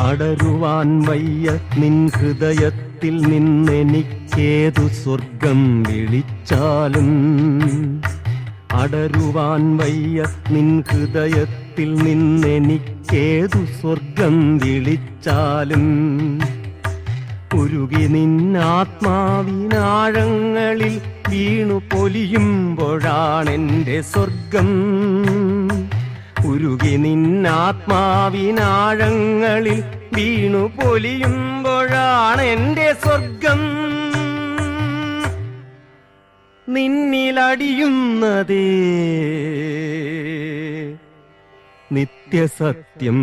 അടരുവാൻ വയ്യ നിൻ ഹൃദയത്തിൽ നിന്നെനിക്കേതു സ്വർഗം വിളിച്ചാലും. അടരുവാൻ വയ്യ നിൻ ഹൃദയത്തിൽ നിന്നെനിക്കേതു സ്വർഗം വിളിച്ചാലും. ഉരുകി നിന്നാത്മാവിനാഴങ്ങളിൽ വീണു പൊലിയുമ്പോഴാണെന്റെ സ്വർഗം. ഉരുകി നിന്നാത്മാവിനാഴങ്ങളിൽ വീണു പൊലിയുമ്പോഴാണെന്റെ സ്വർഗം. നിന്നിലടിയുന്നതേ നിത്യസത്യം.